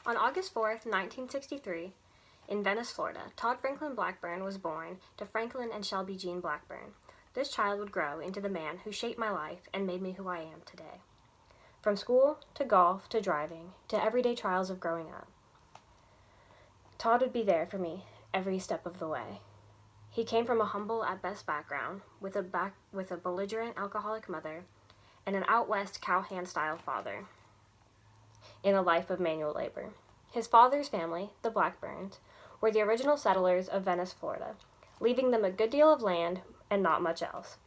On August 4th, 1963, in Venice, Florida, Todd Franklin Blackburn was born to Franklin and Shelby Jean Blackburn. This child would grow into the man who shaped my life and made me who I am today. From school to golf to driving to everyday trials of growing up, Todd would be there for me every step of the way. He came from a humble at best background with a belligerent alcoholic mother and an out west cowhand style father in a life of manual labor. His father's family, the Blackburns, were the original settlers of Venice, Florida, leaving them a good deal of land and not much else.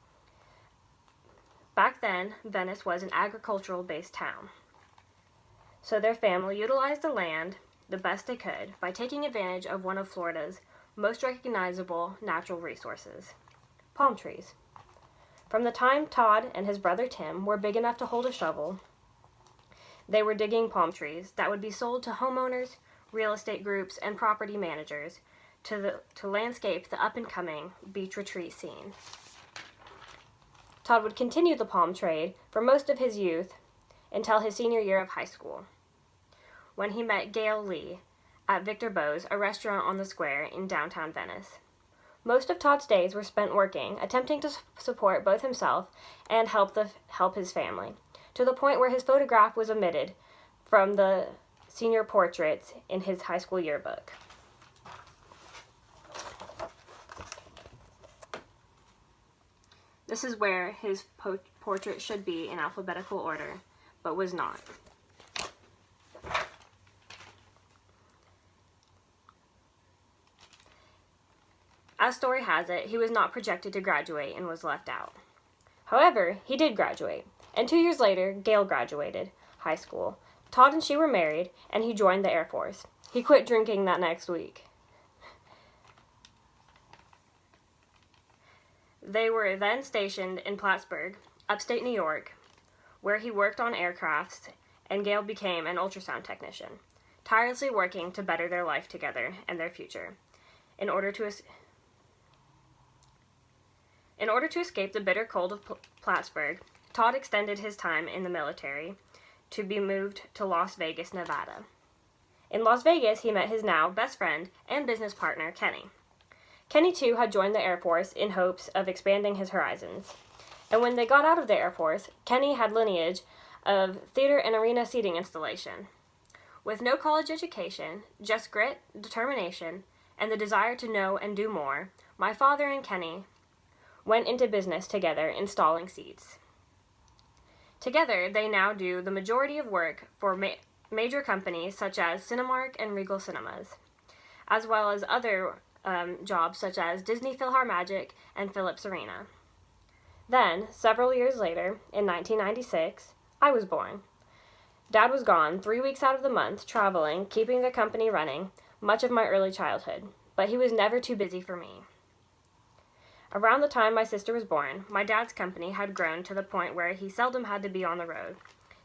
Back then, Venice was an agricultural-based town, so their family utilized the land the best they could by taking advantage of one of Florida's most recognizable natural resources, palm trees. From the time Todd and his brother Tim were big enough to hold a shovel, they were digging palm trees that would be sold to homeowners, real estate groups, and property managers to landscape the up-and-coming beach retreat scene. Todd would continue the palm trade for most of his youth until his senior year of high school, when he met Gail Lee at Victor Beau's, a restaurant on the square in downtown Venice. Most of Todd's days were spent working, attempting to support both himself and help his family, to the point where his photograph was omitted from the senior portraits in his high school yearbook. This is where his portrait should be in alphabetical order, but was not. As story has it, he was not projected to graduate and was left out. However, he did graduate, and 2 years later, Gail graduated high school. Todd and she were married, and he joined the Air Force. He quit drinking that next week. They were then stationed in Plattsburgh, upstate New York, where he worked on aircrafts, and Gail became an ultrasound technician, tirelessly working to better their life together and their future. In order to escape the bitter cold of Plattsburgh, Todd extended his time in the military to be moved to Las Vegas, Nevada. In Las Vegas, he met his now best friend and business partner, Kenny. Kenny, too, had joined the Air Force in hopes of expanding his horizons. And when they got out of the Air Force, Kenny had lineage of theater and arena seating installation. With no college education, just grit, determination, and the desire to know and do more, my father and Kenny went into business together installing seats. Together, they now do the majority of work for major companies such as Cinemark and Regal Cinemas, as well as other jobs such as Disney PhilharMagic and Philips Arena. Then, several years later, in 1996, I was born. Dad was gone 3 weeks out of the month, traveling, keeping the company running, much of my early childhood, but he was never too busy for me. Around the time my sister was born, my dad's company had grown to the point where he seldom had to be on the road.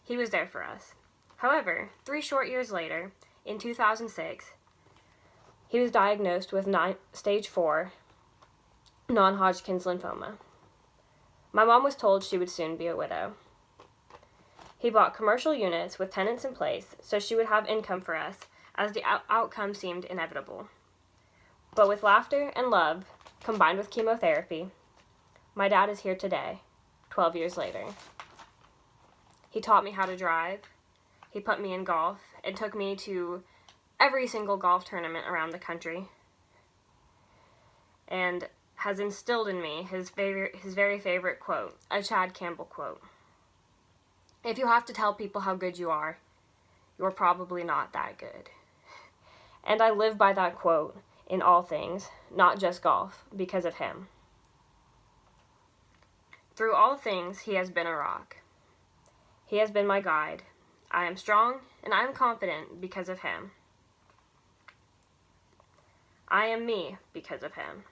He was there for us. However, 3 short years later, in 2006, he was diagnosed with stage 4 non-Hodgkin's lymphoma. My mom was told she would soon be a widow. He bought commercial units with tenants in place so she would have income for us, as the outcome seemed inevitable. But with laughter and love, combined with chemotherapy, my dad is here today, 12 years later. He taught me how to drive, he put me in golf, and took me to every single golf tournament around the country, and has instilled in me his very favorite quote, a Chad Campbell quote. If you have to tell people how good you are, you're probably not that good. And I live by that quote in all things, not just golf, because of him. Through all things, he has been a rock. He has been my guide. I am strong, and I am confident because of him. I am me because of him.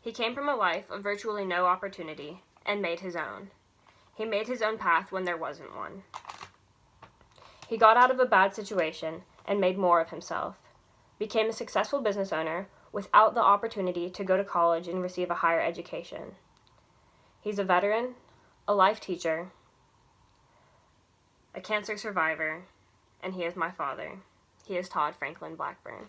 He came from a life of virtually no opportunity and made his own. He made his own path when there wasn't one. He got out of a bad situation and made more of himself, became a successful business owner without the opportunity to go to college and receive a higher education. He's a veteran, a life teacher, a cancer survivor, and he is my father. he is Todd Franklin Blackburn.